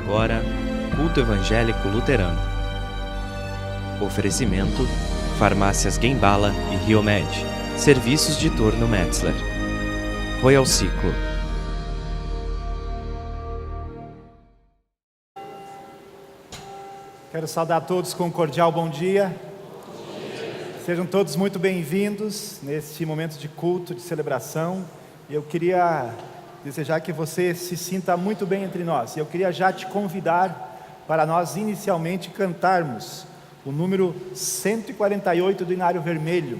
agora, Culto Evangélico Luterano. Oferecimento: Farmácias Guembala e Riomed. Serviços de Torno Metzler. Royal Ciclo. Quero saudar a todos com um cordial bom dia. Sejam todos muito bem-vindos neste momento de culto, de celebração. Eu queria desejar que você se sinta muito bem entre nós. Eu queria já te convidar para nós inicialmente cantarmos o número 148 do Inário Vermelho,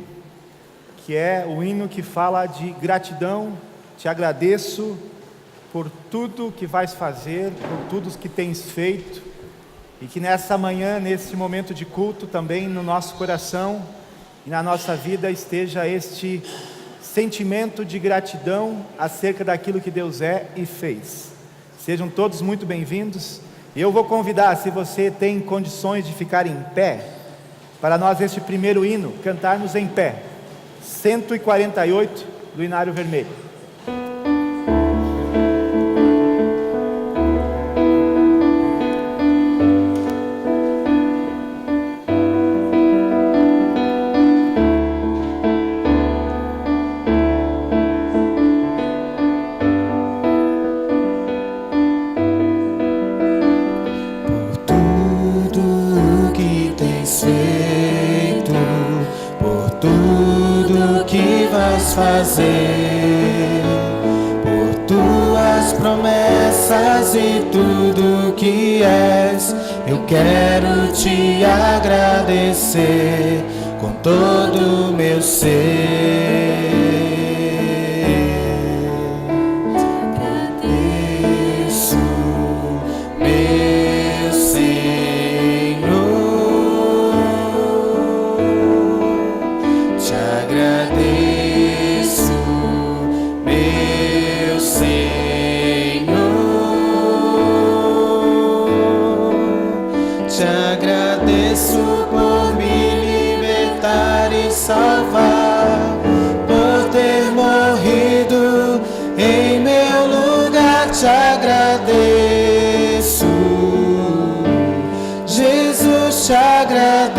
que é o hino que fala de gratidão. Te agradeço por tudo que vais fazer, por tudo que tens feito, e que nessa manhã, nesse momento de culto, também no nosso coração e na nossa vida esteja este sentimento de gratidão acerca daquilo que Deus é e fez. Sejam todos muito bem-vindos. Eu vou convidar, se você tem condições de ficar em pé, para nós este primeiro hino, cantarmos em pé, 148 do Inário Vermelho. Fazer por tuas promessas e tudo que és, eu quero te agradecer com todo o meu ser. Agradeço, meu Senhor, te agradeço. Por me libertar e salvar, por ter morrido em meu lugar, te agradeço. Jesus, te agradeço.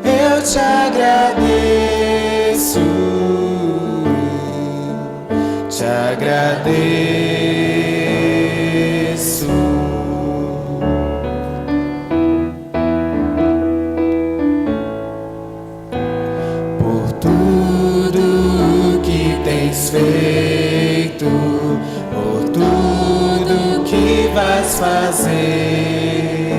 Eu te agradeço. Te agradeço. Feito por tudo que vais fazer,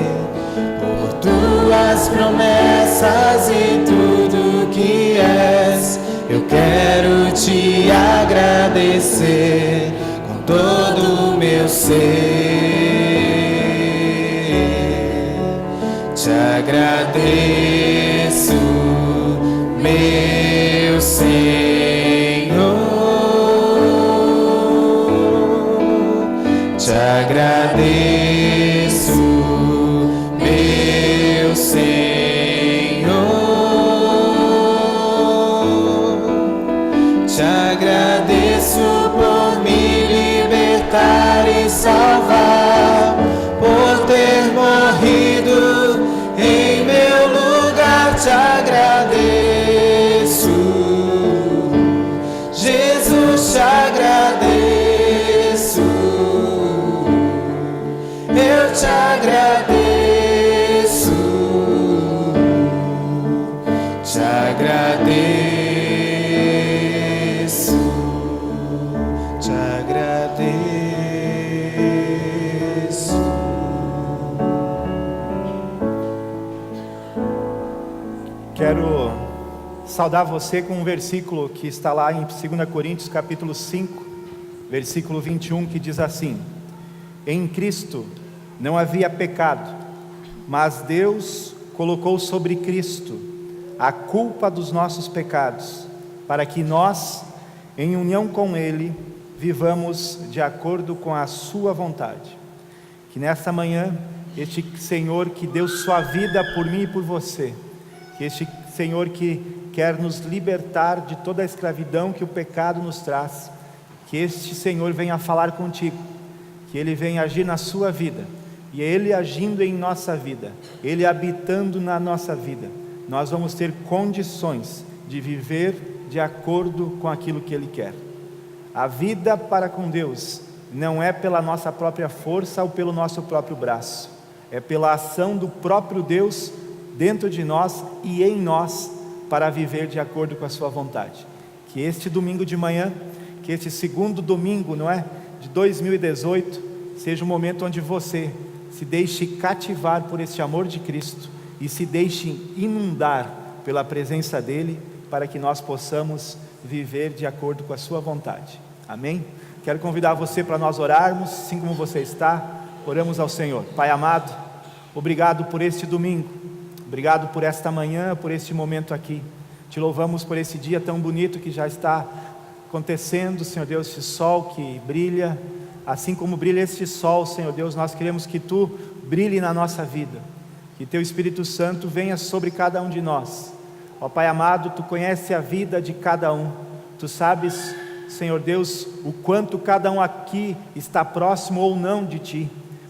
por tuas promessas e tudo que és, eu quero te agradecer com todo o meu ser. Te agradeço, meu Senhor. Te agradeço, meu Senhor. Te agradeço por me libertar e salvar, por ter morrido em meu lugar. Te agradeço, Jesus, te agradeço. Eu te agradeço, te agradeço, te agradeço. Quero saudar você com um versículo que está lá em 2 Coríntios capítulo 5, versículo 21, que diz assim: em Cristo não havia pecado, mas Deus colocou sobre Cristo a culpa dos nossos pecados, para que nós, em união com Ele, vivamos de acordo com a sua vontade. Que nessa manhã, este Senhor que deu sua vida por mim e por você, que este Senhor que quer nos libertar de toda a escravidão que o pecado nos traz, que este Senhor venha falar contigo, que Ele venha agir na sua vida, e Ele agindo em nossa vida, Ele habitando na nossa vida, nós vamos ter condições de viver de acordo com aquilo que Ele quer. A vida para com Deus não é pela nossa própria força ou pelo nosso próprio braço, é pela ação do próprio Deus dentro de nós e em nós, para viver de acordo com a sua vontade. Que este domingo de manhã, que este segundo domingo, de 2018, seja um momento onde você se deixe cativar por este amor de Cristo e se deixe inundar pela presença dEle, para que nós possamos viver de acordo com a sua vontade. Amém? Quero convidar você para nós orarmos, assim como você está. Oramos ao Senhor. Pai amado, obrigado por este domingo, obrigado por esta manhã, por este momento aqui. Te louvamos por esse dia tão bonito que já está acontecendo, Senhor Deus, esse sol que brilha. Assim como brilha este sol, Senhor Deus, nós queremos que Tu brilhe na nossa vida, que Teu Espírito Santo venha sobre cada um de nós. Ó Pai amado, Tu conheces a vida de cada um, Tu sabes, Senhor Deus, o quanto cada um aqui está próximo ou não de Ti.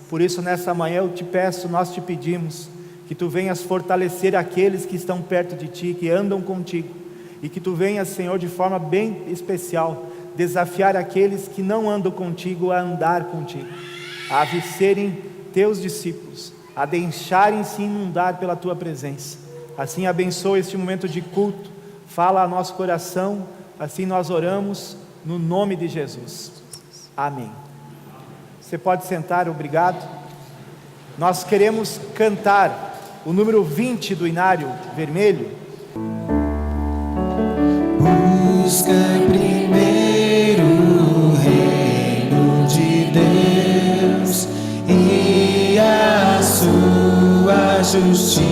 Por isso nessa manhã eu te peço, nós te pedimos, que Tu venhas fortalecer aqueles que estão perto de Ti, que andam contigo, e que Tu venhas, Senhor, de forma bem especial, desafiar aqueles que não andam contigo a andar contigo, a serem Teus discípulos, a deixarem-se inundar pela Tua presença. Assim abençoa este momento de culto, fala ao nosso coração, assim nós oramos, no nome de Jesus, amém. Você pode sentar, obrigado. Nós queremos cantar o número 20 do Inário Vermelho. Busca primeiro o reino de Deus e a sua justiça,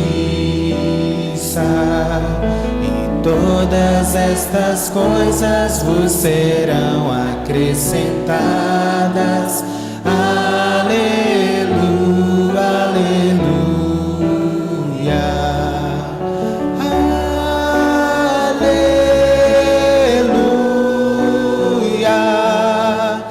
e todas estas coisas vos serão acrescentadas. Aleluia, aleluia, aleluia,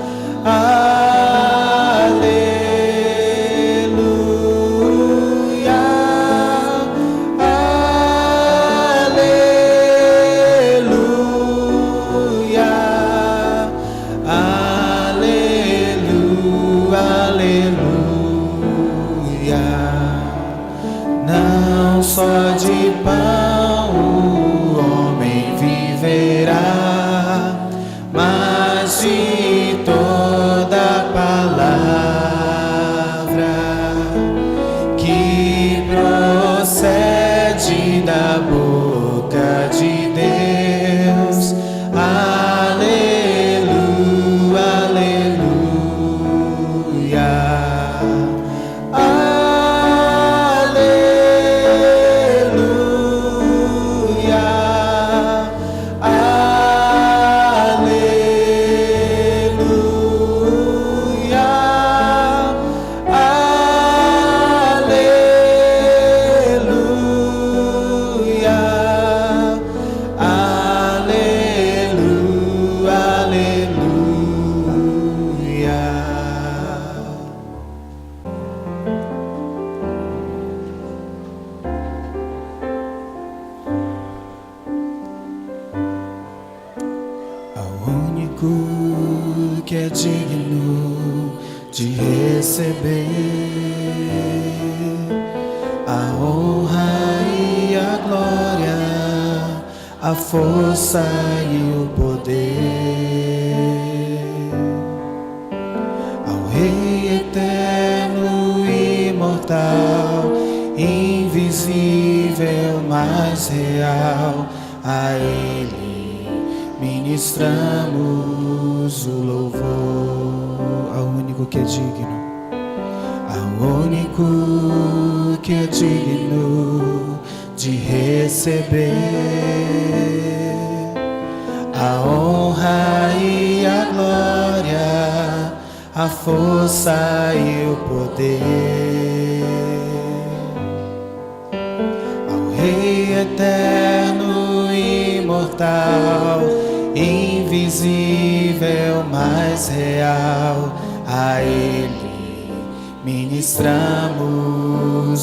aleluia, aleluia. Não só de pão o homem viverá, mas de toda palavra que procede da boca de Deus. Aleluia, aleluia, que é digno de receber a honra e a glória, a força e o poder, ao Rei eterno e imortal, invisível, mas real, a Ele ministramos o louvor, ao único que é digno, ao único que é digno de receber a honra e a glória, a força e o poder, ao Rei eterno e imortal, invisível, mais real, a Ele ministramos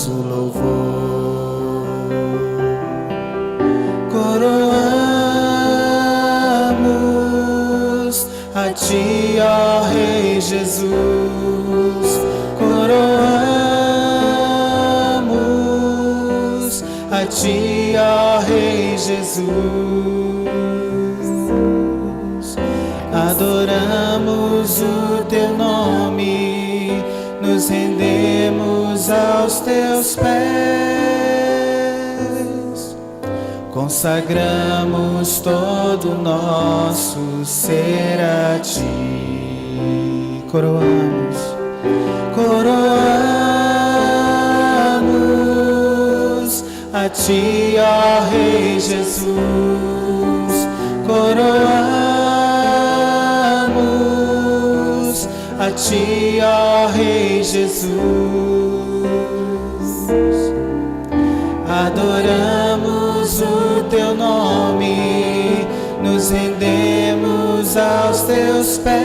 o louvor. Coroamos a Ti, ó Rei Jesus, coroamos a Ti, ó Rei Jesus. Adoramos o Teu nome, nos rendemos aos Teus pés, consagramos todo o nosso ser a Ti. Coroamos, coroamos a Ti, ó Rei Jesus, coroamos a Ti, ó Rei Jesus. Adoramos o Teu nome, nos rendemos aos Teus pés,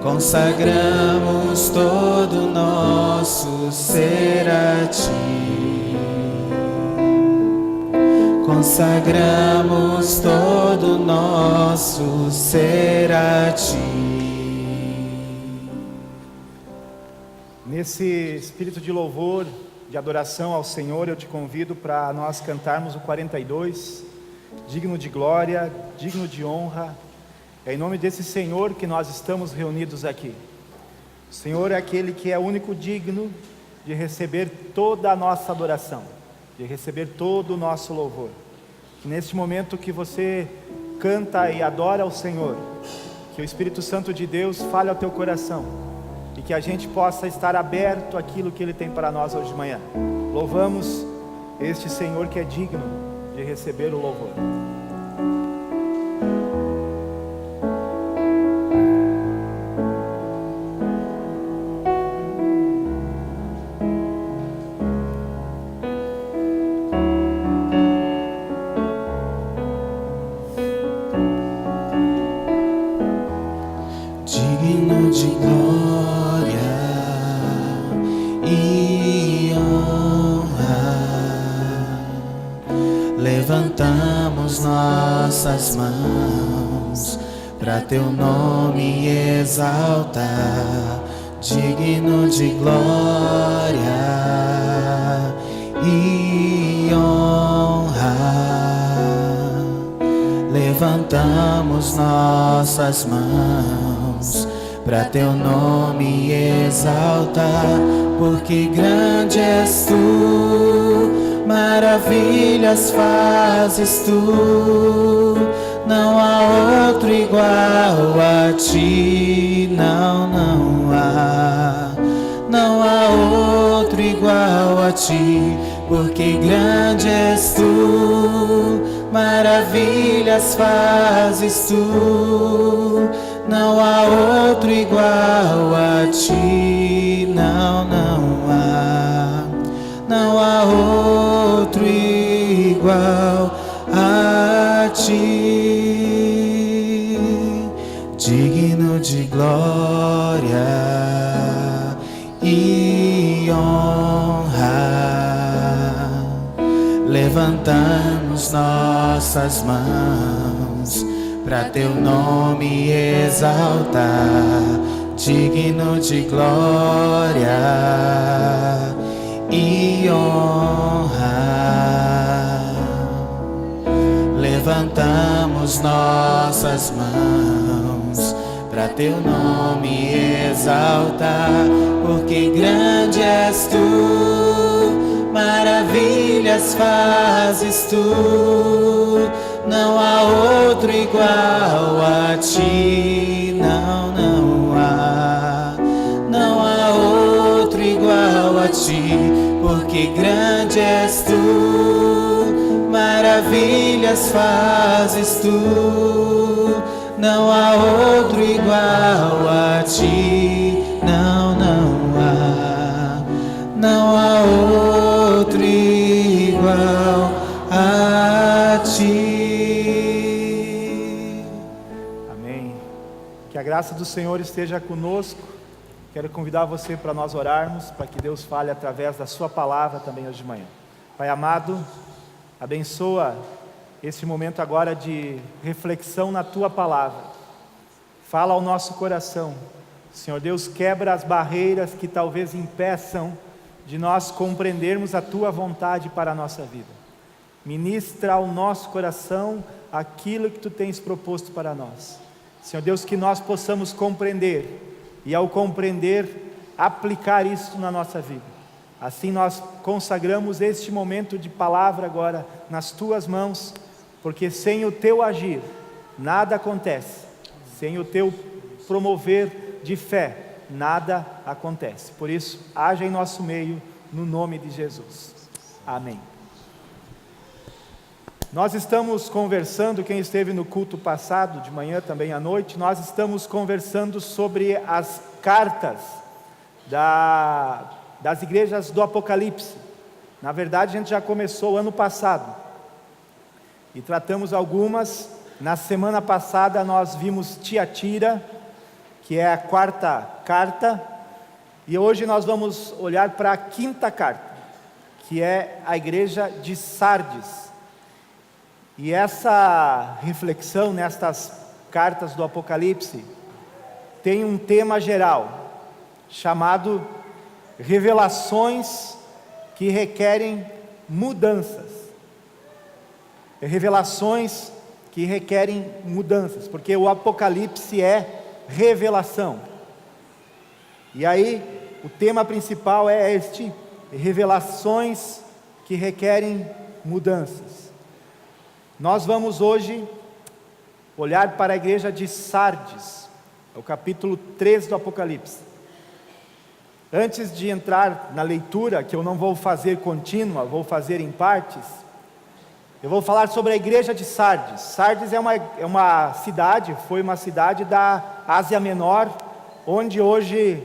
consagramos todo o nosso ser a Ti. Consagramos todo o nosso ser a Ti. Nesse espírito de louvor, de adoração ao Senhor, eu te convido para nós cantarmos o 42, digno de glória, digno de honra. É em nome desse Senhor que nós estamos reunidos aqui. O Senhor é aquele que é único digno de receber toda a nossa adoração, de receber todo o nosso louvor. Que neste momento que você canta e adora ao Senhor, que o Espírito Santo de Deus fale ao teu coração e que a gente possa estar aberto àquilo que Ele tem para nós hoje de manhã. Louvamos este Senhor que é digno de receber o louvor. Digno de glória e honra, levantamos nossas mãos para Teu nome exaltar. Digno de glória e honra, levantamos nossas mãos para Teu nome exaltar, porque grande és Tu, maravilhas fazes Tu, não há outro igual a Ti, não há outro igual a Ti, porque grande és Tu, maravilhas fazes Tu, não há outro igual a Ti, não há outro igual a Ti. Digno de glória e honra, levantamos nossas mãos para Teu nome exaltar. Digno de glória e honra, levantamos nossas mãos para Teu nome exaltar, porque grande és Tu, maravilhas fazes Tu, não há outro igual a Ti, não há outro igual a Ti, porque grande és Tu, maravilhas fazes Tu, não há outro igual a Ti, não há outro igual a Ti. Que a graça do Senhor esteja conosco. Quero convidar você para nós orarmos, para que Deus fale através da sua palavra também hoje de manhã. Pai amado, abençoa esse momento agora de reflexão na tua palavra. Fala ao nosso coração. Senhor Deus, quebra as barreiras que talvez impeçam de nós compreendermos a tua vontade para a nossa vida. Ministra ao nosso coração aquilo que tu tens proposto para nós. Senhor Deus, que nós possamos compreender e, ao compreender, aplicar isso na nossa vida. Assim nós consagramos este momento de palavra agora nas tuas mãos, porque sem o teu agir nada acontece, sem o teu promover de fé nada acontece. Por isso, haja em nosso meio, no nome de Jesus. Amém. Nós estamos conversando, quem esteve no culto passado, de manhã também à noite, nós estamos conversando sobre as cartas das igrejas do Apocalipse. Na verdade, a gente já começou ano passado e tratamos algumas. Na semana passada nós vimos Tiatira, que é a quarta carta, e hoje nós vamos olhar para a quinta carta, que é a igreja de Sardes. E essa reflexão nestas cartas do Apocalipse tem um tema geral, chamado revelações que requerem mudanças. Revelações que requerem mudanças, porque o Apocalipse é revelação. E aí, o tema principal é este: revelações que requerem mudanças. Nós vamos hoje olhar para a igreja de Sardes, é o capítulo 3 do Apocalipse. Antes de entrar na leitura, que eu não vou fazer contínua, vou fazer em partes, eu vou falar sobre a igreja de Sardes. Sardes é uma cidade, foi uma cidade da Ásia Menor, onde hoje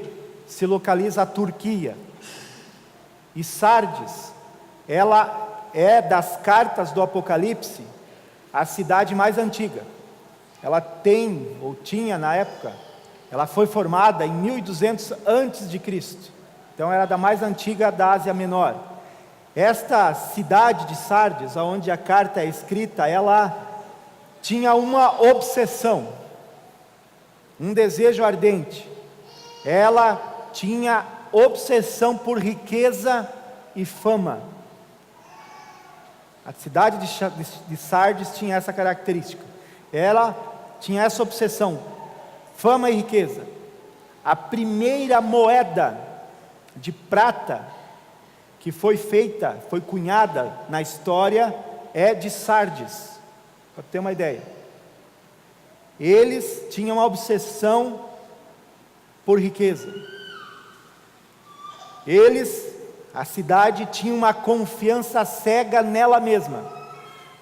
se localiza a Turquia. E Sardes, ela é das cartas do Apocalipse a cidade mais antiga. Ela tem, ou tinha na época, ela foi formada em 1200 antes de Cristo. Então era da mais antiga da Ásia Menor. Esta cidade de Sardes, onde a carta é escrita, ela tinha uma obsessão, um desejo ardente. Ela tinha obsessão por riqueza e fama. A cidade de Sardes tinha essa característica. Ela tinha essa obsessão, fama e riqueza. A primeira moeda de prata que foi feita, foi cunhada na história, é de Sardes, para ter uma ideia. Eles tinham uma obsessão por riqueza. A cidade tinha uma confiança cega nela mesma,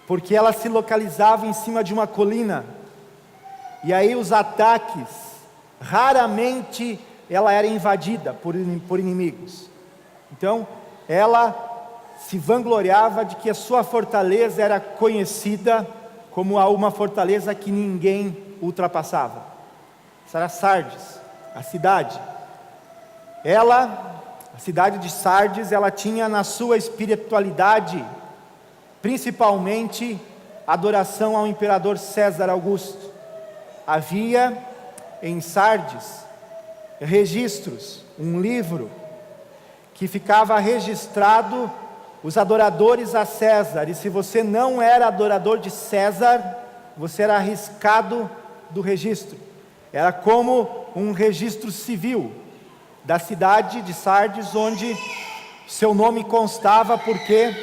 porque ela se localizava em cima de uma colina, e aí os ataques, raramente ela era invadida por inimigos. Então, ela se vangloriava de que a sua fortaleza era conhecida como uma fortaleza que ninguém ultrapassava. Essa era Sardes, a cidade. A cidade de Sardes, ela tinha na sua espiritualidade, principalmente, adoração ao imperador César Augusto. Havia em Sardes registros, um livro, que ficava registrado os adoradores a César, e se você não era adorador de César, você era arriscado do registro. Era como um registro civil da cidade de Sardes, onde seu nome constava, porque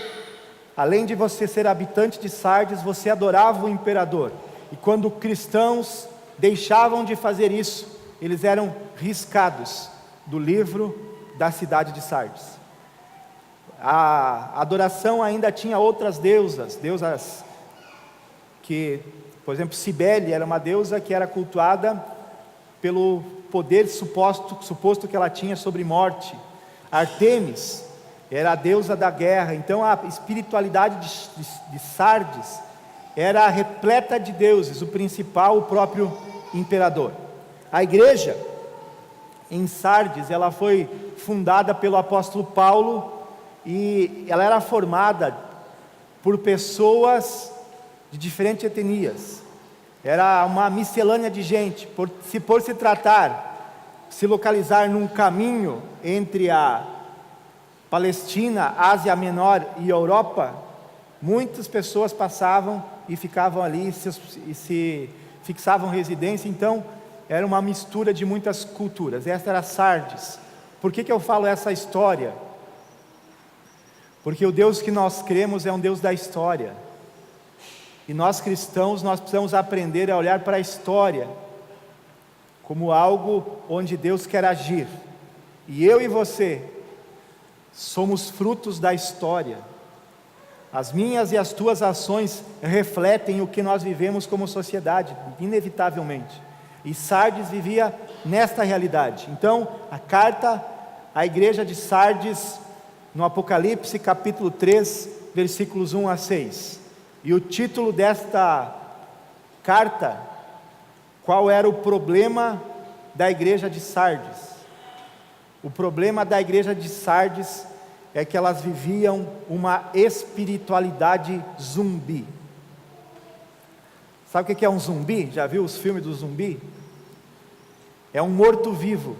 além de você ser habitante de Sardes, você adorava o imperador. E quando cristãos deixavam de fazer isso, eles eram riscados do livro da cidade de Sardes. A adoração ainda tinha outras deusas que, por exemplo, Cibele era uma deusa que era cultuada pelo poder suposto que ela tinha sobre morte. Artemis era a deusa da guerra. Então a espiritualidade de Sardes era repleta de deuses, o principal, o próprio imperador. A igreja em Sardes, ela foi fundada pelo apóstolo Paulo e ela era formada por pessoas de diferentes etnias. Era uma miscelânea de gente. Por se tratar, se localizar num caminho entre a Palestina, Ásia Menor e Europa, muitas pessoas passavam e ficavam ali e se fixavam residência. Então era uma mistura de muitas culturas. Esta era Sardes. Por que eu falo essa história? Porque o Deus que nós cremos é um Deus da história. E nós cristãos, nós precisamos aprender a olhar para a história como algo onde Deus quer agir. E eu e você somos frutos da história. As minhas e as tuas ações refletem o que nós vivemos como sociedade, inevitavelmente. E Sardes vivia nesta realidade. Então, a carta à igreja de Sardes, no Apocalipse capítulo 3, versículos 1 a 6. E o título desta carta, qual era o problema da igreja de Sardes? O problema da igreja de Sardes é que elas viviam uma espiritualidade zumbi. Sabe o que é um zumbi? Já viu os filmes do zumbi? É um morto-vivo.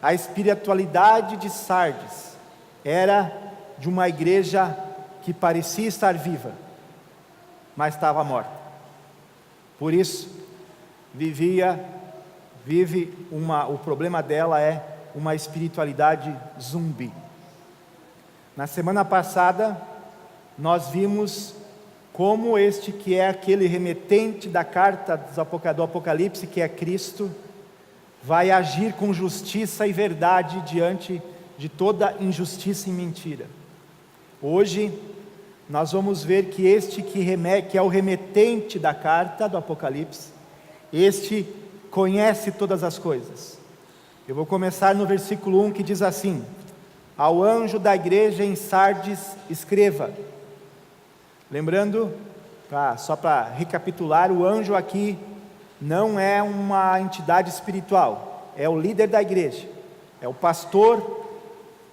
A espiritualidade de Sardes era de uma igreja que parecia estar viva, mas estava morta. Por isso, o problema dela é uma espiritualidade zumbi. Na semana passada, nós vimos como este que é aquele remetente da carta do Apocalipse, que é Cristo, vai agir com justiça e verdade diante de toda injustiça e mentira. Hoje, nós vamos ver que este que é o remetente da carta do Apocalipse, este conhece todas as coisas. Eu vou começar no versículo 1, que diz assim: ao anjo da igreja em Sardes escreva. Lembrando, só para recapitular, o anjo aqui não é uma entidade espiritual, é o líder da igreja, é o pastor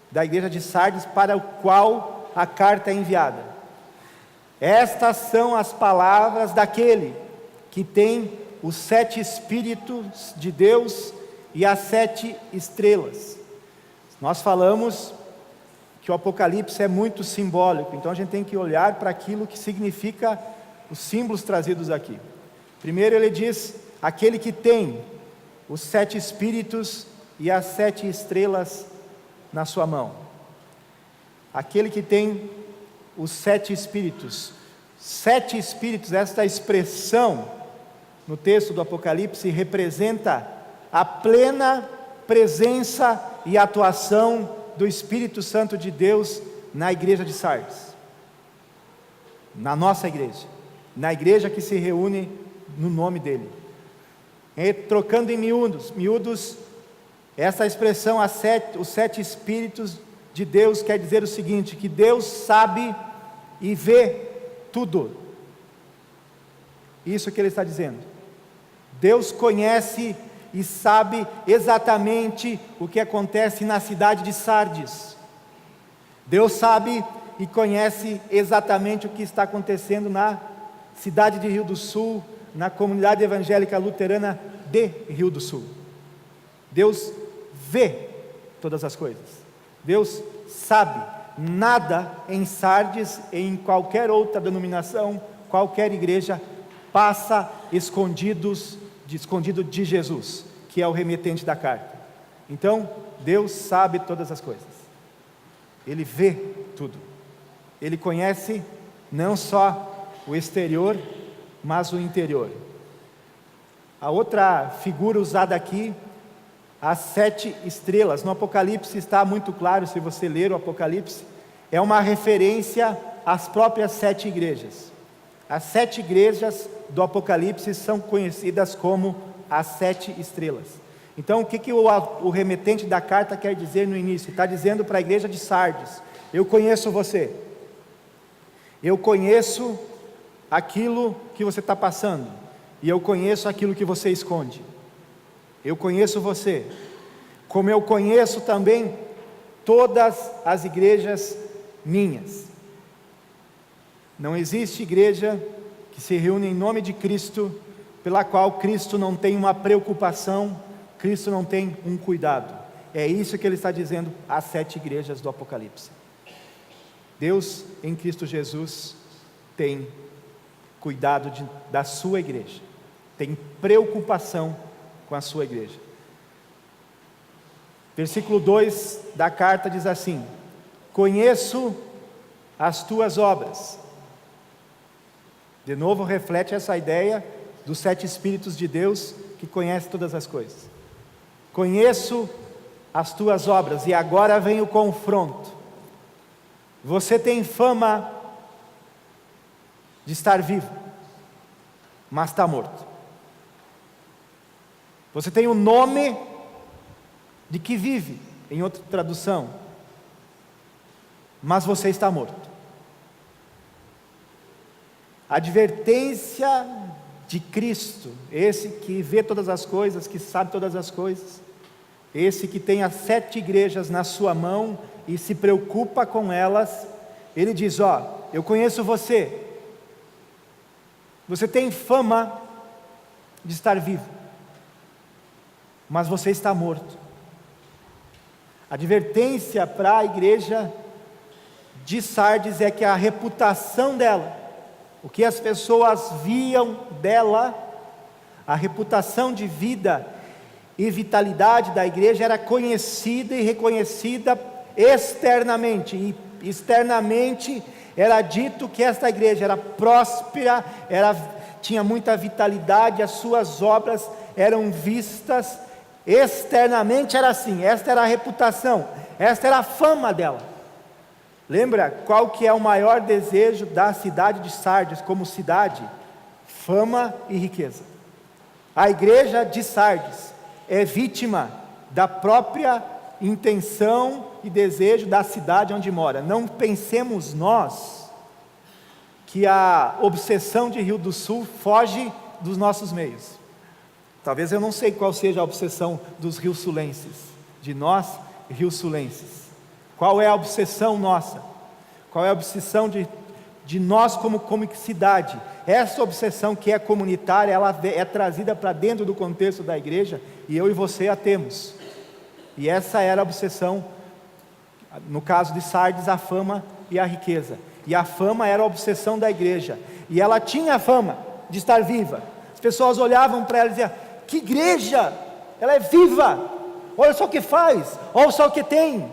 da igreja de Sardes, para o qual a carta é enviada. Estas são as palavras daquele que tem os 7 Espíritos de Deus e as 7 estrelas. Nós falamos que o Apocalipse é muito simbólico, então a gente tem que olhar para aquilo que significa os símbolos trazidos aqui. Primeiro ele diz, aquele que tem os 7 Espíritos e as 7 estrelas na sua mão. Aquele que tem os 7 Espíritos. 7 Espíritos, esta expressão no texto do Apocalipse representa a plena presença e atuação do Espírito Santo de Deus na igreja de Sardes, na nossa igreja, na igreja que se reúne no nome dele. Trocando em miúdos, essa expressão, os 7 Espíritos de Deus, quer dizer o seguinte, que Deus sabe e vê tudo. Isso que ele está dizendo. Deus conhece e sabe exatamente o que acontece na cidade de Sardes. Deus sabe e conhece exatamente o que está acontecendo na cidade de Rio do Sul, na comunidade evangélica luterana de Rio do Sul. Deus vê todas as coisas. Deus sabe. Nada em Sardes, em qualquer outra denominação, qualquer igreja, passa escondido de Jesus, que é o remetente da carta. Então, Deus sabe todas as coisas. Ele vê tudo. Ele conhece não só o exterior, mas o interior. A outra figura usada aqui, as 7 estrelas. No Apocalipse está muito claro, se você ler o Apocalipse, é uma referência às próprias 7 igrejas. As 7 igrejas do Apocalipse são conhecidas como as 7 estrelas. Então, o que o remetente da carta quer dizer no início? Está dizendo para a igreja de Sardes: eu conheço você, eu conheço aquilo que você está passando, e eu conheço aquilo que você esconde. Eu conheço você, como eu conheço também todas as igrejas minhas. Não existe igreja que se reúne em nome de Cristo, pela qual Cristo não tem uma preocupação, Cristo não tem um cuidado. É isso que ele está dizendo às 7 igrejas do Apocalipse. Deus em Cristo Jesus tem cuidado da sua igreja, tem preocupação com a sua igreja. Versículo 2 da carta diz assim: conheço as tuas obras. De novo reflete essa ideia dos 7 Espíritos de Deus que conhece todas as coisas. Conheço as tuas obras, e agora vem o confronto. Você tem fama de estar vivo, mas está morto. Você tem o nome de que vive, em outra tradução, mas você está morto. A advertência de Cristo, esse que vê todas as coisas, que sabe todas as coisas, esse que tem as 7 igrejas na sua mão e se preocupa com elas, ele diz: ó, eu conheço você, você tem fama de estar vivo, mas você está morto. A advertência para a igreja de Sardes é que a reputação dela, o que as pessoas viam dela, a reputação de vida e vitalidade da igreja era conhecida e reconhecida externamente, e externamente era dito que esta igreja era próspera, tinha muita vitalidade, as suas obras eram vistas. Externamente era assim, esta era a reputação, esta era a fama dela. Lembra qual que é o maior desejo da cidade de Sardes como cidade? Fama e riqueza. A igreja de Sardes é vítima da própria intenção e desejo da cidade onde mora. Não pensemos nós que a obsessão de Rio do Sul foge dos nossos meios. Talvez eu não sei qual seja a obsessão dos rio-sulenses, de nós rio-sulenses. Qual é a obsessão nossa? Qual é a obsessão de nós como cidade? Essa obsessão que é comunitária, ela é trazida para dentro do contexto da igreja, e eu e você a temos. E essa era a obsessão, no caso de Sardes, a fama e a riqueza. E a fama era a obsessão da igreja, e ela tinha a fama de estar viva. As pessoas olhavam para ela e diziam: que igreja, ela é viva, olha só o que faz, olha só o que tem.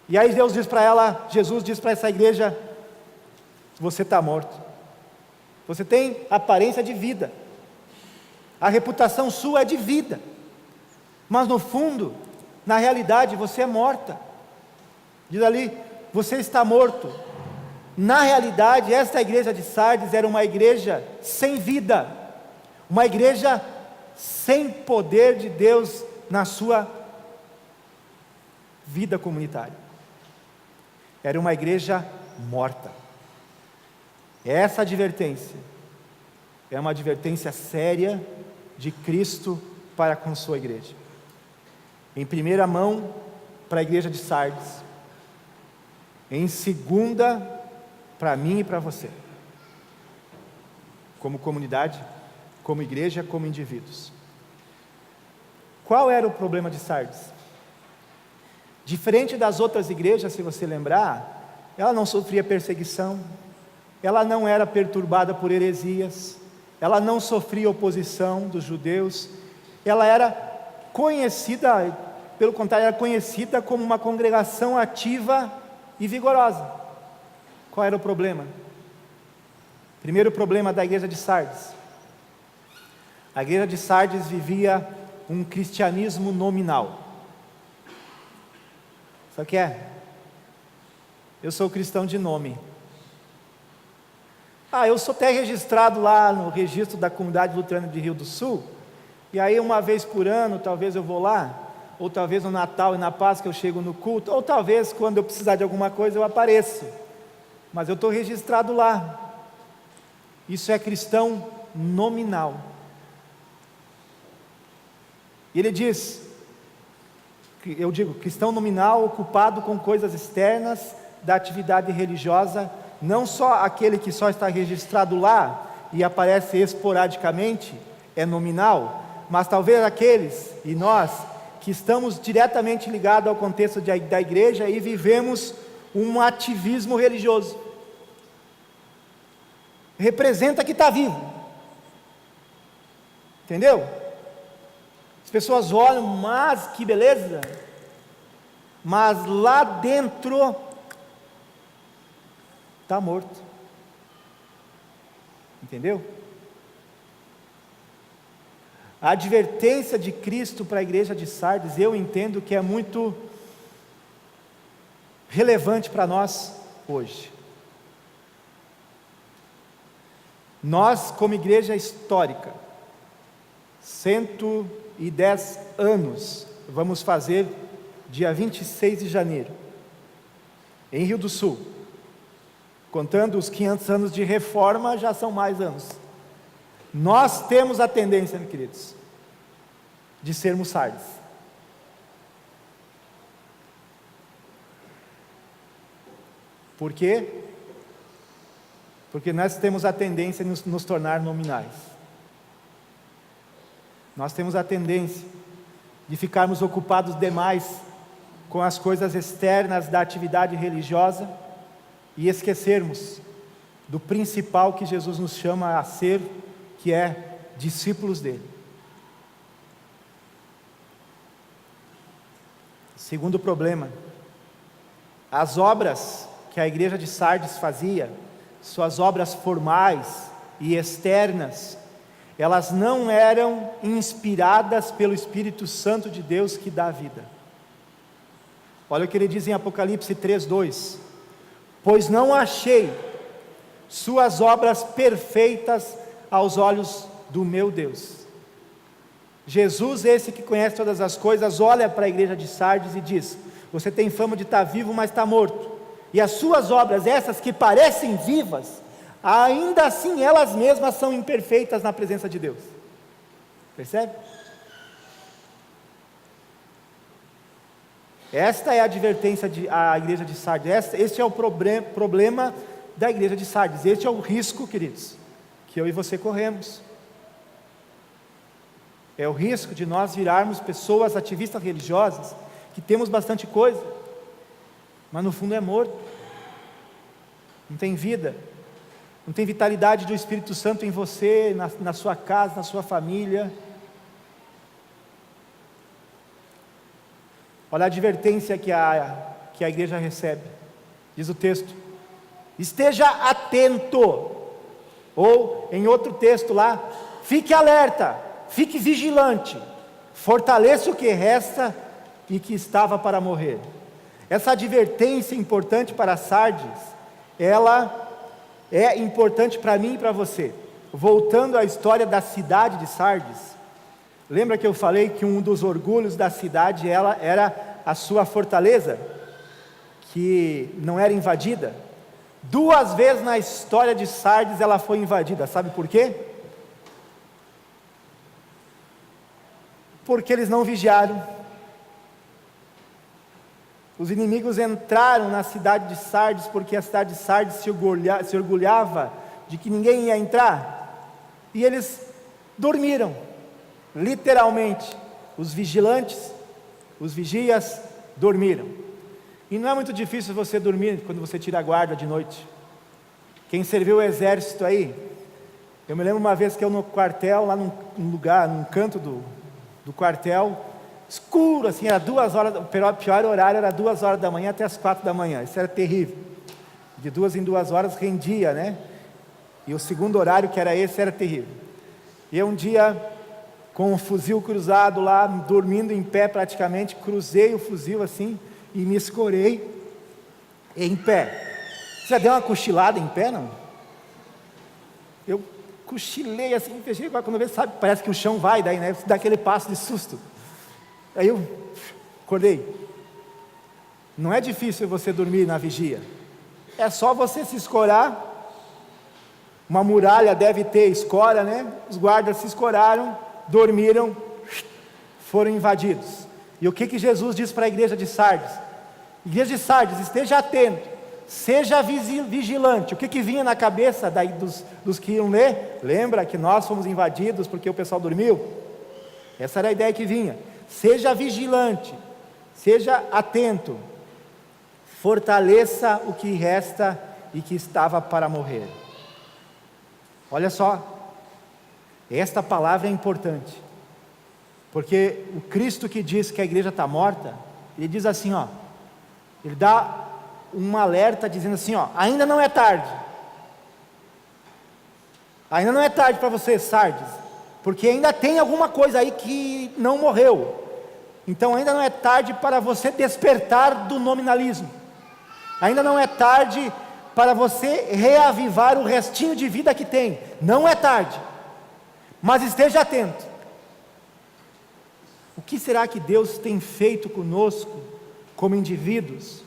E aí Deus diz para ela, Jesus diz para essa igreja: você está morto, você tem aparência de vida, a reputação sua é de vida, mas no fundo, na realidade você é morta. Diz ali, você está morto. Na realidade, esta igreja de Sardes era uma igreja sem vida, uma igreja sem poder de Deus na sua vida comunitária. Era uma igreja morta. Essa advertência é uma advertência séria de Cristo para com sua igreja. Em primeira mão, para a igreja de Sardes. Em segunda, para mim e para você. Como comunidade, como igreja, como indivíduos. Qual era o problema de Sardes? Diferente das outras igrejas, se você lembrar, ela não sofria perseguição, ela não era perturbada por heresias, ela não sofria oposição dos judeus, ela era conhecida, pelo contrário, era conhecida como uma congregação ativa e vigorosa. Qual era o problema? Primeiro problema da igreja de Sardes. A igreja de Sardes vivia um cristianismo nominal. Sabe o que é? Eu sou cristão de nome. Eu sou até registrado lá no registro da comunidade luterana de Rio do Sul, e aí uma vez por ano, talvez eu vou lá, ou talvez no Natal e na Páscoa eu chego no culto, ou talvez quando eu precisar de alguma coisa eu apareço, mas eu estou registrado lá. Isso é cristão nominal. E ele diz, eu digo, cristão nominal, ocupado com coisas externas da atividade religiosa, não só aquele que só está registrado lá e aparece esporadicamente, é nominal, mas talvez aqueles, e nós, que estamos diretamente ligados ao contexto da igreja e vivemos um ativismo religioso. Representa que está vivo. Entendeu? As pessoas olham, mas que beleza. Mas lá dentro está morto. Entendeu? A advertência de Cristo para a igreja de Sardes, eu entendo que é muito relevante para nós hoje. Nós, como igreja histórica, 110 anos, vamos fazer dia 26 de janeiro, em Rio do Sul. Contando os 500 anos de reforma, já são mais anos. Nós temos a tendência, meus queridos, de sermos Sardes. Por quê? Porque nós temos a tendência de nos tornar nominais. Nós temos a tendência de ficarmos ocupados demais com as coisas externas da atividade religiosa e esquecermos do principal que Jesus nos chama a ser, que é discípulos dele. Segundo problema, as obras que a igreja de Sardes fazia, suas obras formais e externas, elas não eram inspiradas pelo Espírito Santo de Deus que dá a vida. Olha o que ele diz em Apocalipse 3:2: pois não achei suas obras perfeitas aos olhos do meu Deus. Jesus, esse que conhece todas as coisas, olha para a igreja de Sardes e diz: você tem fama de estar vivo, mas está morto, e as suas obras, essas que parecem vivas, ainda assim elas mesmas são imperfeitas na presença de Deus. Percebe? Esta é a advertência à igreja de Sardes. Este é o problema da igreja de Sardes. Este é o risco, queridos, que eu e você corremos. É o risco de nós virarmos pessoas ativistas religiosas, que temos bastante coisa, mas no fundo é morto, não tem vida, não tem vitalidade do Espírito Santo em você, na sua casa, na sua família. Olha a advertência que a igreja recebe, diz o texto: esteja atento, ou em outro texto lá, fique alerta, fique vigilante, fortaleça o que resta e que estava para morrer. Essa advertência importante para Sardes, ela é importante para mim e para você. Voltando à história da cidade de Sardes, lembra que eu falei que um dos orgulhos da cidade era a sua fortaleza, que não era invadida? 2 vezes na história de Sardes ela foi invadida. Sabe por quê? Porque eles não vigiaram. Os inimigos entraram na cidade de Sardes, porque a cidade de Sardes se orgulhava de que ninguém ia entrar, e eles dormiram, literalmente. Os vigilantes, os vigias, dormiram. E não é muito difícil você dormir quando você tira a guarda de noite. Quem serviu o exército aí, eu me lembro uma vez que eu no quartel, lá num lugar, num canto do quartel, escuro assim, era 2 horas, o pior horário era 2 horas da manhã até as 4 da manhã, isso era terrível. De 2 em 2 horas rendia, né? E o segundo horário, que era esse, era terrível. E eu um dia, com um fuzil cruzado lá, dormindo em pé praticamente, cruzei o fuzil assim, e me escorei em pé. Você já deu uma cochilada em pé, não? Eu cochilei assim, fechei, quando eu vejo, sabe, parece que o chão vai, daí, né? Você dá aquele passo de susto. Aí eu acordei. Não é difícil você dormir na vigia, é só você se escorar Uma muralha deve ter escora, né? Os guardas se escoraram, dormiram, foram invadidos. E o que Jesus diz para a igreja de Sardes? Igreja de Sardes, esteja atento, seja vigilante. O que vinha na cabeça dos que iam ler? Lembra que nós fomos invadidos porque o pessoal dormiu? Essa era a ideia que vinha. Seja vigilante, seja atento, fortaleça o que resta e que estava para morrer. Olha só, esta palavra é importante, porque o Cristo que diz que a igreja está morta, ele diz assim, ó, ele dá um alerta dizendo assim, ó, ainda não é tarde, ainda não é tarde para você, Sardes, porque ainda tem alguma coisa aí que não morreu, então ainda não é tarde para você despertar do nominalismo, ainda não é tarde para você reavivar o restinho de vida que tem, não é tarde, mas esteja atento. O que será que Deus tem feito conosco, como indivíduos,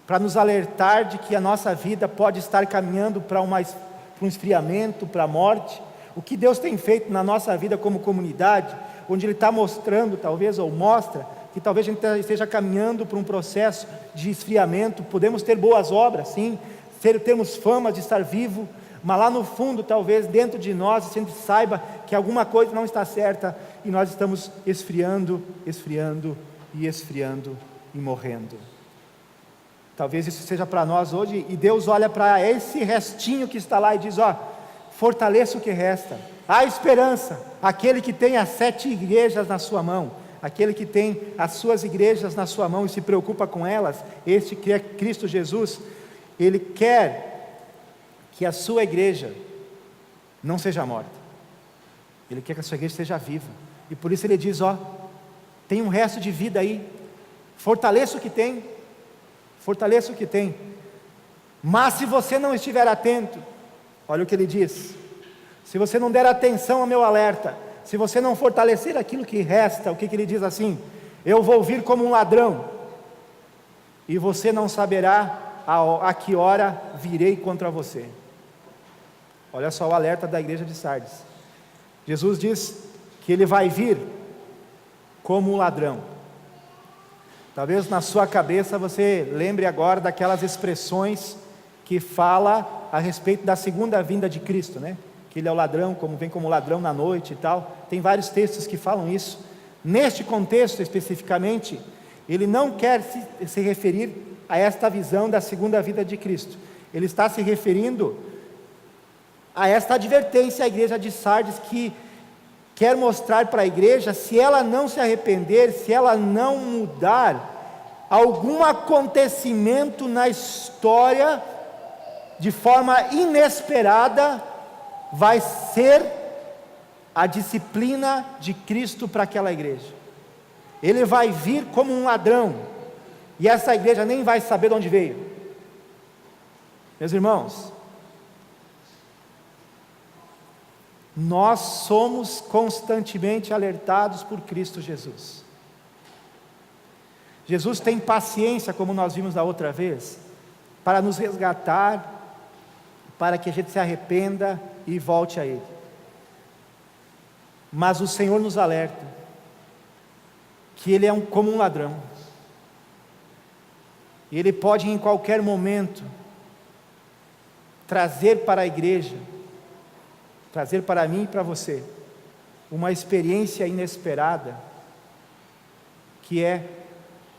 para nos alertar de que a nossa vida pode estar caminhando para um esfriamento, para a morte? O que Deus tem feito na nossa vida como comunidade, onde Ele está mostrando, talvez, ou mostra, que talvez a gente esteja caminhando para um processo de esfriamento? Podemos ter boas obras, sim, temos fama de estar vivo, mas lá no fundo, talvez dentro de nós, a gente saiba que alguma coisa não está certa, e nós estamos esfriando e morrendo. Talvez isso seja para nós hoje, e Deus olha para esse restinho que está lá e diz, ó, fortaleça o que resta, há esperança. Aquele que tem as 7 igrejas na sua mão, aquele que tem as suas igrejas na sua mão e se preocupa com elas, este que é Cristo Jesus, Ele quer que a sua igreja não seja morta, Ele quer que a sua igreja seja viva, e por isso Ele diz, ó, tem um resto de vida aí, fortaleça o que tem, mas se você não estiver atento, olha o que Ele diz, se você não der atenção ao meu alerta, se você não fortalecer aquilo que resta, o que Ele diz assim, eu vou vir como um ladrão, e você não saberá a que hora virei contra você. Olha só o alerta da igreja de Sardes. Jesus diz que Ele vai vir como um ladrão. Talvez na sua cabeça você lembre agora daquelas expressões que fala a respeito da segunda vinda de Cristo, né? Que Ele é o ladrão, como vem como ladrão na noite e tal. Tem vários textos que falam isso. Neste contexto especificamente, Ele não quer se referir a esta visão da segunda vinda de Cristo. Ele está se referindo a esta advertência à igreja de Sardes, que quer mostrar para a igreja, se ela não se arrepender, se ela não mudar, algum acontecimento na história, de forma inesperada, vai ser a disciplina de Cristo para aquela igreja. Ele vai vir como um ladrão, e essa igreja nem vai saber de onde veio. Meus irmãos, nós somos constantemente alertados por Cristo Jesus. Jesus tem paciência, como nós vimos da outra vez, para nos resgatar, para que a gente se arrependa e volte a Ele. Mas o Senhor nos alerta que Ele é como um ladrão, e Ele pode em qualquer momento trazer para a igreja, trazer para mim e para você, uma experiência inesperada, que é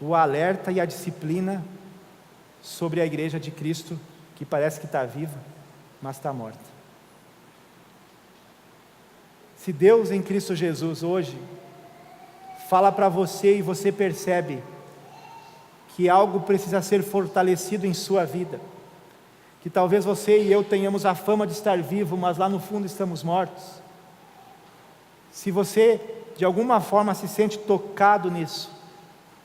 o alerta e a disciplina sobre a igreja de Cristo, que parece que está viva, mas está morta. Se Deus em Cristo Jesus hoje fala para você, e você percebe que algo precisa ser fortalecido em sua vida, que talvez você e eu tenhamos a fama de estar vivo, mas lá no fundo estamos mortos. Se você de alguma forma se sente tocado nisso,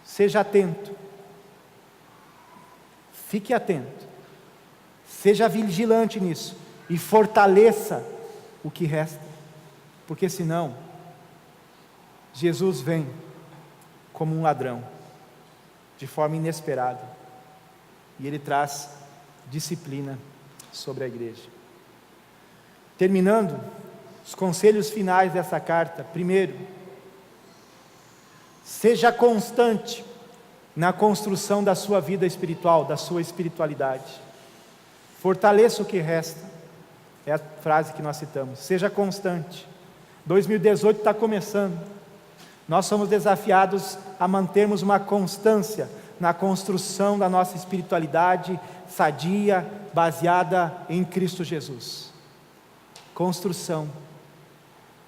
seja atento, fique atento, seja vigilante nisso, e fortaleça o que resta, porque senão, Jesus vem como um ladrão, de forma inesperada, e Ele traz disciplina sobre a igreja. Terminando, os conselhos finais dessa carta. Primeiro, seja constante na construção da sua vida espiritual, da sua espiritualidade. Fortaleça o que resta. É a frase que nós citamos. Seja constante. 2018 está começando. Nós somos desafiados a mantermos uma constância na construção da nossa espiritualidade sadia, baseada em Cristo Jesus. Construção.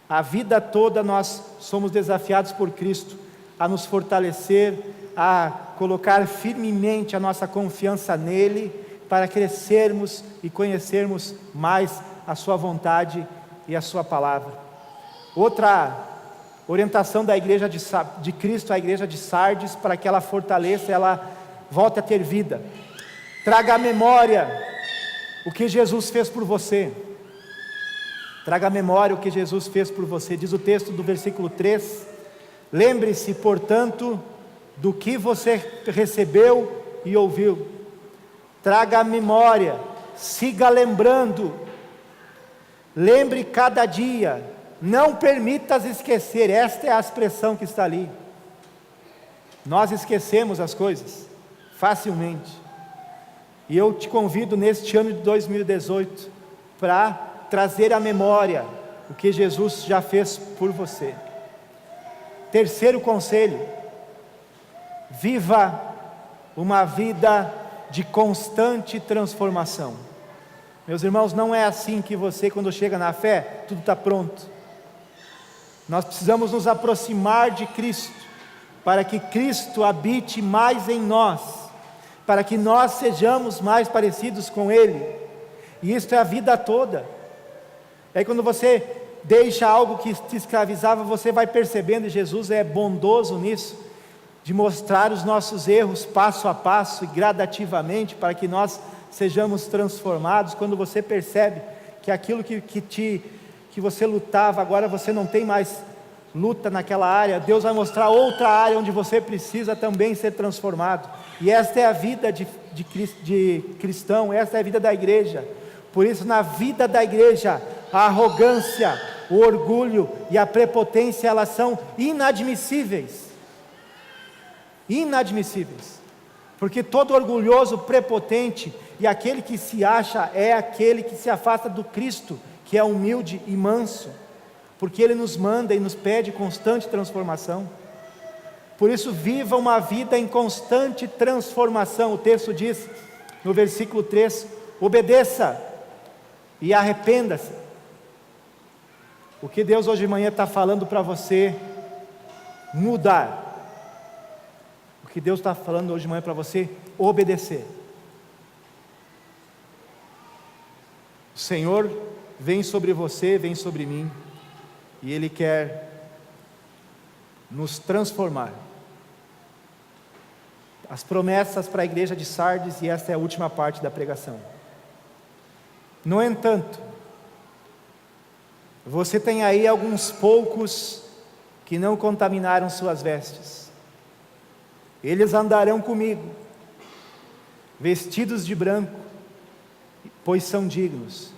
A vida toda nós somos desafiados por Cristo a nos fortalecer, a colocar firmemente a nossa confiança nele, para crescermos e conhecermos mais a sua vontade e a sua palavra. Outra orientação da igreja de Cristo à igreja de Sardes, para que ela fortaleça, ela volte a ter vida. Traga à memória o que Jesus fez por você. Traga à memória o que Jesus fez por você. Diz o texto do versículo 3: lembre-se, portanto, do que você recebeu e ouviu. Traga à memória, siga lembrando. Lembre cada dia, não permitas esquecer. Esta é a expressão que está ali. Nós esquecemos as coisas facilmente, e eu te convido neste ano de 2018 para trazer à memória o que Jesus já fez por você. Terceiro conselho: viva uma vida de constante transformação. Meus irmãos, não é assim que você, quando chega na fé, tudo está pronto. Nós precisamos nos aproximar de Cristo, para que Cristo habite mais em nós, para que nós sejamos mais parecidos com Ele, e isso é a vida toda. É quando você deixa algo que te escravizava, você vai percebendo, e Jesus é bondoso nisso, de mostrar os nossos erros passo a passo e gradativamente, para que nós sejamos transformados. Quando você percebe que aquilo que você lutava, agora você não tem mais luta naquela área, Deus vai mostrar outra área onde você precisa também ser transformado. E esta é a vida de cristão, esta é a vida da igreja. Por isso, na vida da igreja, a arrogância, o orgulho e a prepotência, elas são inadmissíveis. Inadmissíveis, porque todo orgulhoso, prepotente e aquele que se acha é aquele que se afasta do Cristo, que é humilde e manso, porque Ele nos manda e nos pede constante transformação. Por isso, viva uma vida em constante transformação. O texto diz no versículo 3: obedeça e arrependa-se. O que Deus hoje de manhã está falando para você mudar? O que Deus está falando hoje de manhã para você obedecer. O Senhor vem sobre você, vem sobre mim, e Ele quer nos transformar. As promessas para a igreja de Sardes, e esta é a última parte da pregação. No entanto, você tem aí alguns poucos que não contaminaram suas vestes. Eles andarão comigo, vestidos de branco, pois são dignos.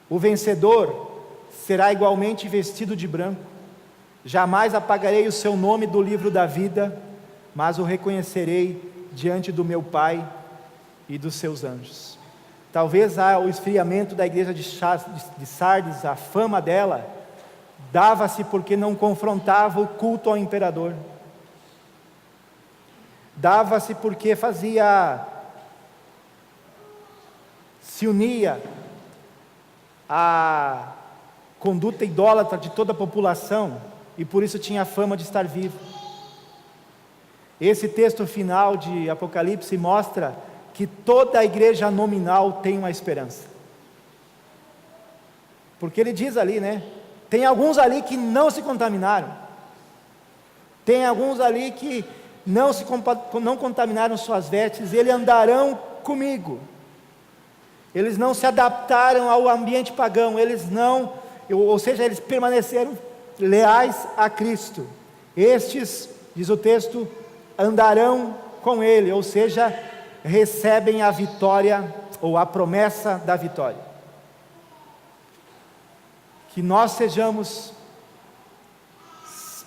O vencedor será igualmente vestido de branco. Jamais apagarei o seu nome do livro da vida, mas o reconhecerei diante do meu Pai e dos seus anjos. Talvez o esfriamento da igreja de Sardes, a fama dela, dava-se porque não confrontava o culto ao imperador. Dava-se porque se unia à conduta idólatra de toda a população, e por isso tinha a fama de estar vivo. Esse texto final de Apocalipse mostra que toda a igreja nominal tem uma esperança, porque ele diz ali, né? Tem alguns ali que não se contaminaram, tem alguns ali que não contaminaram suas vestes, eles andarão comigo. Eles não se adaptaram ao ambiente pagão, eles permaneceram leais a Cristo. Estes, diz o texto, andarão com Ele, ou seja, recebem a vitória, ou a promessa da vitória. que nós sejamos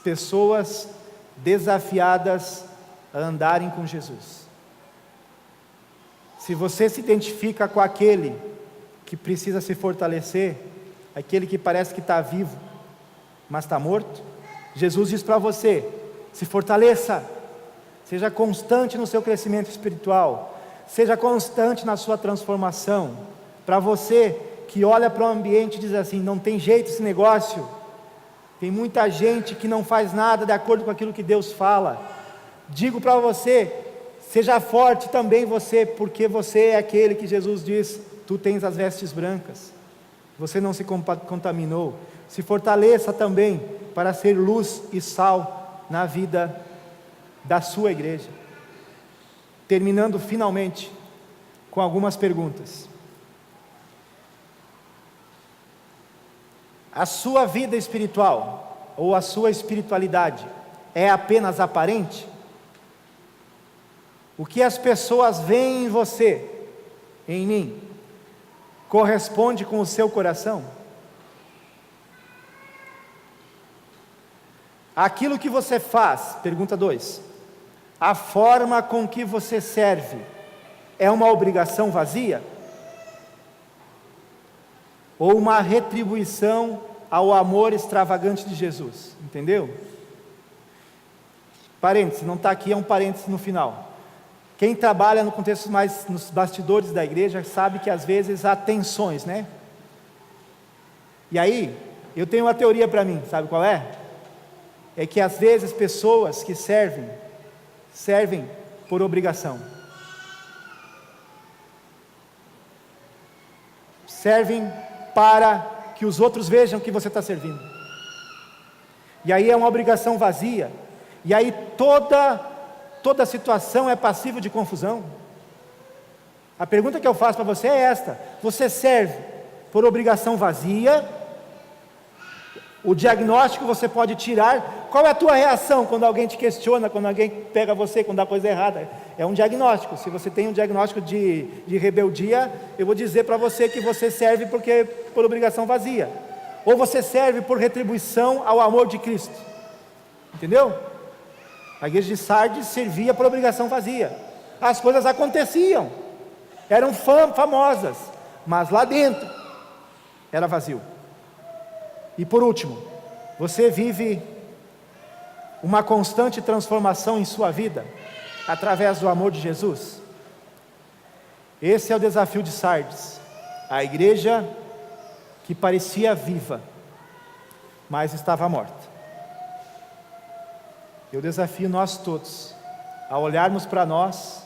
pessoas desafiadas a andarem com Jesus. Se você se identifica com aquele que precisa se fortalecer, aquele que parece que está vivo, mas está morto, Jesus diz para você: se fortaleça, seja constante no seu crescimento espiritual, seja constante na sua transformação. Para você que olha para o ambiente e diz assim: não tem jeito esse negócio, tem muita gente que não faz nada de acordo com aquilo que Deus fala, digo para você: seja forte também você, porque você é aquele que Jesus diz: tu tens as vestes brancas, você não se contaminou. Se fortaleça também para ser luz e sal na vida da sua igreja. Terminando finalmente com algumas perguntas. A sua vida espiritual ou a sua espiritualidade é apenas aparente? O que as pessoas veem em você, em mim, corresponde com o seu coração? Aquilo que você faz, pergunta 2, a forma com que você serve, é uma obrigação vazia? Ou uma retribuição ao amor extravagante de Jesus? Entendeu? Parênteses, não está aqui, é um parênteses no final. Quem trabalha no contexto mais nos bastidores da igreja sabe que às vezes há tensões, né? E aí, eu tenho uma teoria para mim, sabe qual é? É que às vezes pessoas que servem por obrigação. Servem para que os outros vejam que você está servindo. E aí é uma obrigação vazia. E aí toda situação é passível de confusão. A pergunta que eu faço para você é esta: você serve por obrigação vazia? O diagnóstico você pode tirar. Qual é a tua reação quando alguém te questiona, quando alguém pega você, quando dá coisa errada? É um diagnóstico. Se você tem um diagnóstico de rebeldia, eu vou dizer para você que você serve por obrigação vazia, ou você serve por retribuição ao amor de Cristo. Entendeu? A igreja de Sardes servia por obrigação vazia. As coisas aconteciam, eram famosas, mas lá dentro era vazio. E por último, você vive uma constante transformação em sua vida através do amor de Jesus? Esse é o desafio de Sardes, a igreja que parecia viva, mas estava morta. Eu desafio nós todos a olharmos para nós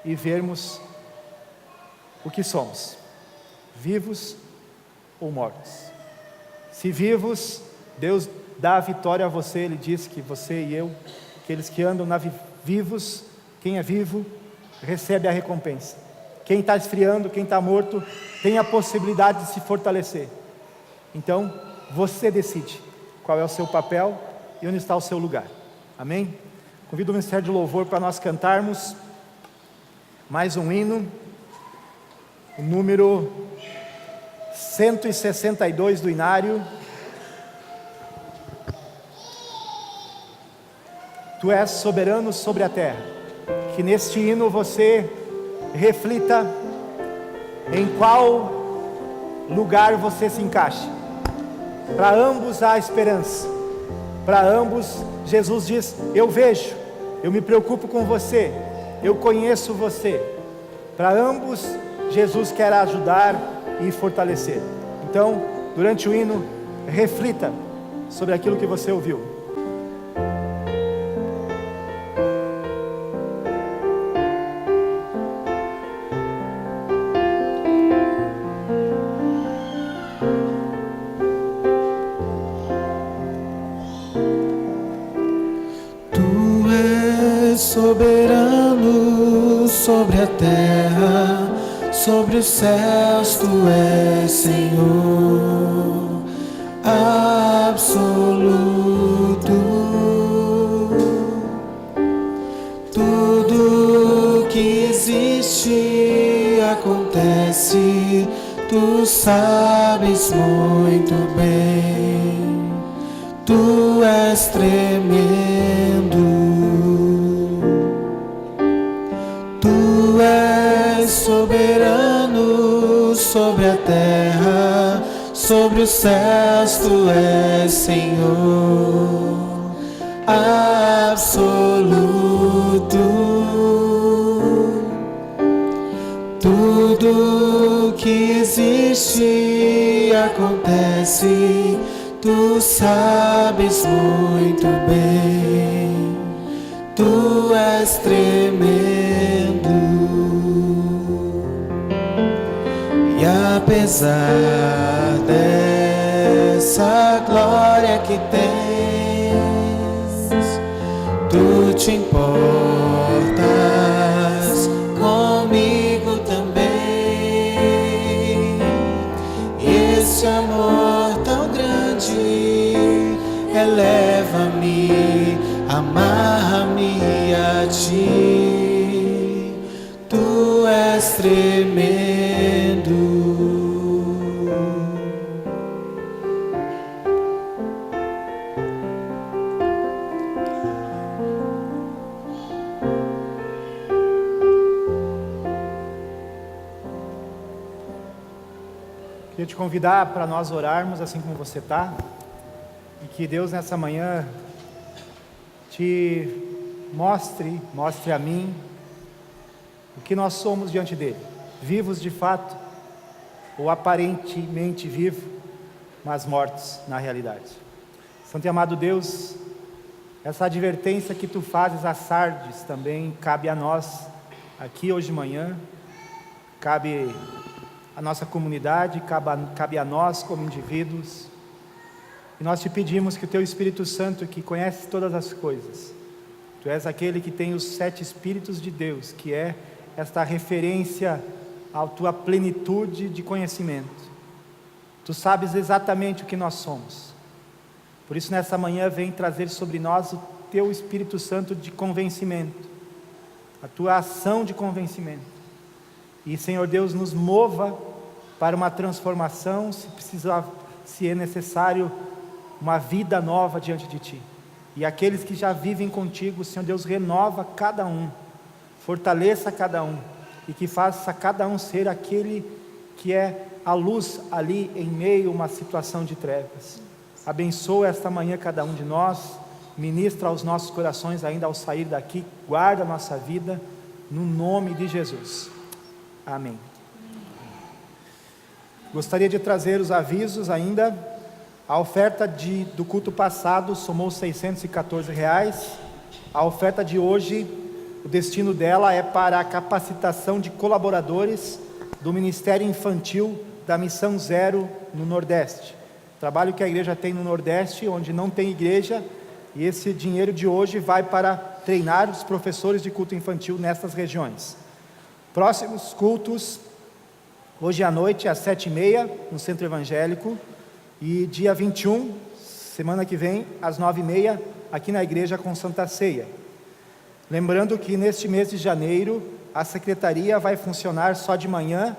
e vermos o que somos, vivos ou mortos. Se vivos, Deus dá a vitória a você. Ele diz que você e eu, aqueles que andam vivos, quem é vivo recebe a recompensa. Quem está esfriando, quem está morto, tem a possibilidade de se fortalecer. Então, você decide qual é o seu papel e onde está o seu lugar. Amém? Convido o Ministério de Louvor para nós cantarmos mais um hino, o número 162 do Inário. Tu és soberano sobre a terra. Que neste hino você reflita em qual lugar você se encaixa. Para ambos há esperança. Para ambos Jesus diz: eu vejo, eu me preocupo com você, eu conheço você. Para ambos Jesus quer ajudar e fortalecer. Então, durante o hino, reflita sobre aquilo que você ouviu. Tu és soberano sobre a terra, sobre os céus tu és Senhor absoluto. Tudo que existe acontece, tu sabes muito bem, tu és tremendo, tu és soberano sobre a terra, sobre os céus, tu és Senhor absoluto. Tudo que existe acontece, tu sabes muito bem, tu és tremendo. E apesar dessa glória que tens, tu te importas comigo também. Esse amor tão grande eleva-me, amarra-me a ti, tu és tremendo. Queria te convidar para nós orarmos assim como você está, e que Deus nessa manhã te mostre a mim o que nós somos diante dele, vivos de fato ou aparentemente vivos, mas mortos na realidade. Santo e amado Deus, essa advertência que tu fazes a Sardes também cabe a nós aqui hoje de manhã, cabe a nossa comunidade, cabe a nós como indivíduos, e nós te pedimos que o teu Espírito Santo, que conhece todas as coisas, tu és aquele que tem os 7 Espíritos de Deus, que é esta referência à tua plenitude de conhecimento, tu sabes exatamente o que nós somos, por isso nessa manhã vem trazer sobre nós o teu Espírito Santo de convencimento, a tua ação de convencimento. E, Senhor Deus, nos mova para uma transformação, se é necessário, uma vida nova diante de Ti. E aqueles que já vivem contigo, Senhor Deus, renova cada um, fortaleça cada um, e que faça cada um ser aquele que é a luz ali em meio a uma situação de trevas. Abençoa esta manhã cada um de nós, ministra aos nossos corações ainda ao sair daqui, guarda a nossa vida, no nome de Jesus. Amém. Gostaria de trazer os avisos ainda. A oferta do culto passado somou R$614. A oferta de hoje, o destino dela é para a capacitação de colaboradores do Ministério Infantil da Missão Zero no Nordeste. Trabalho que a igreja tem no Nordeste, onde não tem igreja, e esse dinheiro de hoje vai para treinar os professores de culto infantil nessas regiões. Próximos cultos, hoje à noite às 7h30 no Centro Evangélico, e dia 21, semana que vem, às 9h30 aqui na igreja com Santa Ceia. Lembrando que neste mês de janeiro a secretaria vai funcionar só de manhã,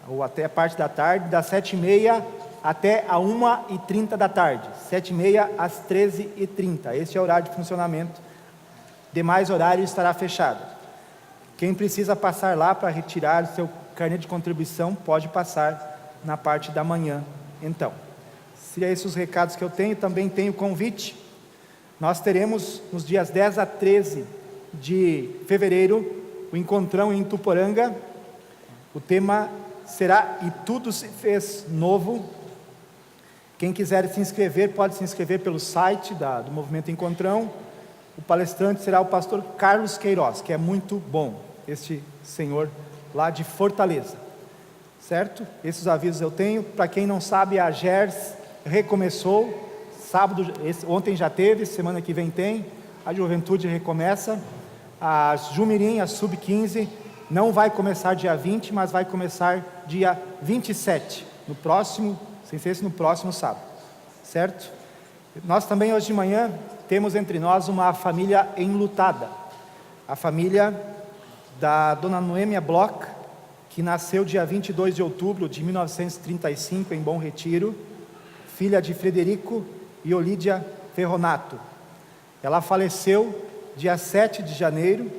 ou até a parte da tarde, das 7h30 até a 1h30 da tarde, 7h30 às 13h30, esse é o horário de funcionamento, demais horário estará fechado. Quem precisa passar lá para retirar o seu carnê de contribuição, pode passar na parte da manhã. Então, se esses os recados que eu tenho, também tenho convite. Nós teremos nos dias 10 a 13 de fevereiro, o encontrão em Tuporanga. O tema será "E tudo se fez novo". Quem quiser se inscrever, pode se inscrever pelo site do Movimento Encontrão. O palestrante será o pastor Carlos Queiroz, que é muito bom, este senhor lá de Fortaleza, certo? Esses avisos eu tenho. Para quem não sabe, a GERS recomeçou, sábado, ontem já teve, semana que vem tem, a Juventude recomeça, a Jumirim, a Sub-15, não vai começar dia 20, mas vai começar dia 27, no próximo, sem ser esse, no próximo sábado, certo? Nós também hoje de manhã temos entre nós uma família enlutada, a família da dona Noêmia Bloch, que nasceu dia 22 de outubro de 1935 em Bom Retiro, filha de Frederico e Olídia Ferronato. Ela faleceu dia 7 de janeiro.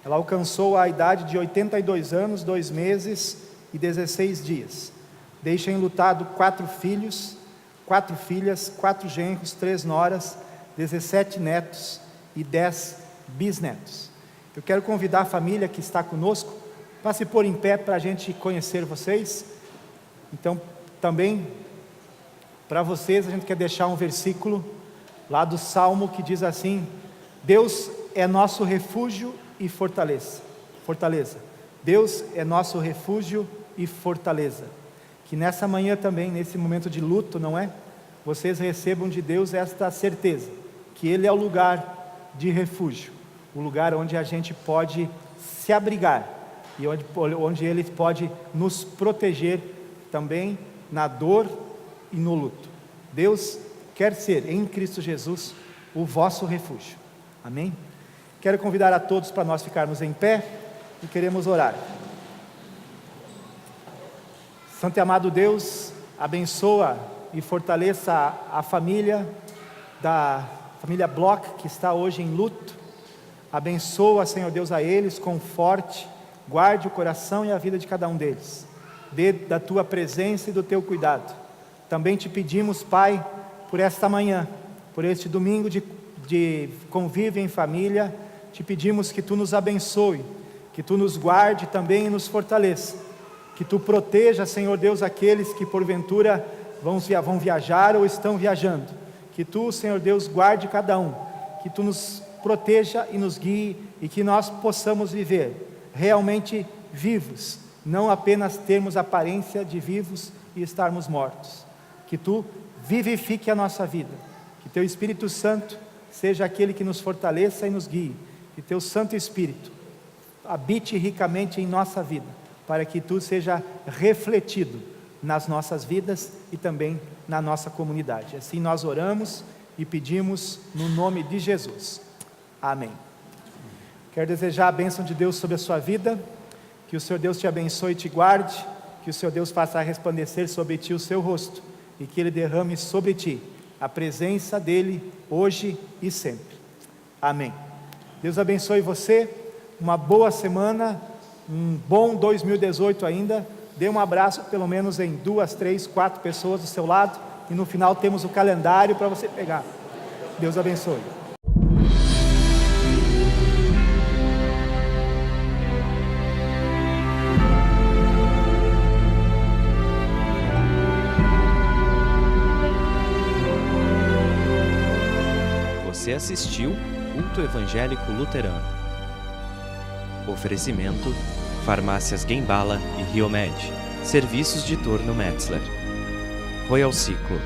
Ela alcançou a idade de 82 anos, 2 meses e 16 dias. Deixa enlutado 4 filhos, 4 filhas, 4 genros, 3 noras, 17 netos e 10 bisnetos. Eu quero convidar a família que está conosco para se pôr em pé para a gente conhecer vocês. Então, também, para vocês, a gente quer deixar um versículo lá do Salmo que diz assim: Deus é nosso refúgio e fortaleza. Deus é nosso refúgio e fortaleza. Que nessa manhã também, nesse momento de luto, não é? Vocês recebam de Deus esta certeza, que Ele é o lugar de refúgio, o lugar onde a gente pode se abrigar, e onde Ele pode nos proteger também na dor e no luto. Deus quer ser, em Cristo Jesus, o vosso refúgio. Amém? Quero convidar a todos para nós ficarmos em pé e queremos orar. Santo e amado Deus, abençoa e fortaleça a família da família Bloch, que está hoje em luto. Abençoa, Senhor Deus, a eles, conforte, guarde o coração e a vida de cada um deles. Dê da tua presença e do teu cuidado. Também te pedimos, Pai, por esta manhã, por este domingo de convívio em família, te pedimos que tu nos abençoe, que tu nos guarde também e nos fortaleça, que tu proteja, Senhor Deus, aqueles que porventura vão viajar ou estão viajando, que tu, Senhor Deus, guarde cada um, que tu nos proteja e nos guie, e que nós possamos viver realmente vivos, não apenas termos aparência de vivos e estarmos mortos. Que tu vivifique a nossa vida, que teu Espírito Santo seja aquele que nos fortaleça e nos guie, que teu Santo Espírito habite ricamente em nossa vida, para que tu seja refletido nas nossas vidas e também na nossa comunidade. Assim nós oramos e pedimos no nome de Jesus. Amém. Quero desejar a bênção de Deus sobre a sua vida, que o Senhor Deus te abençoe e te guarde, que o Senhor Deus faça resplandecer sobre ti o seu rosto, e que Ele derrame sobre ti a presença dEle, hoje e sempre. Amém. Deus abençoe você, uma boa semana, um bom 2018 ainda. Dê um abraço pelo menos em 2, 3, 4 pessoas do seu lado, e no final temos o calendário para você pegar. Deus abençoe. Você assistiu Culto Evangélico Luterano. Oferecimento: Farmácias Gembala e Riomed. Serviços de Torno Metzler. Royal Ciclo.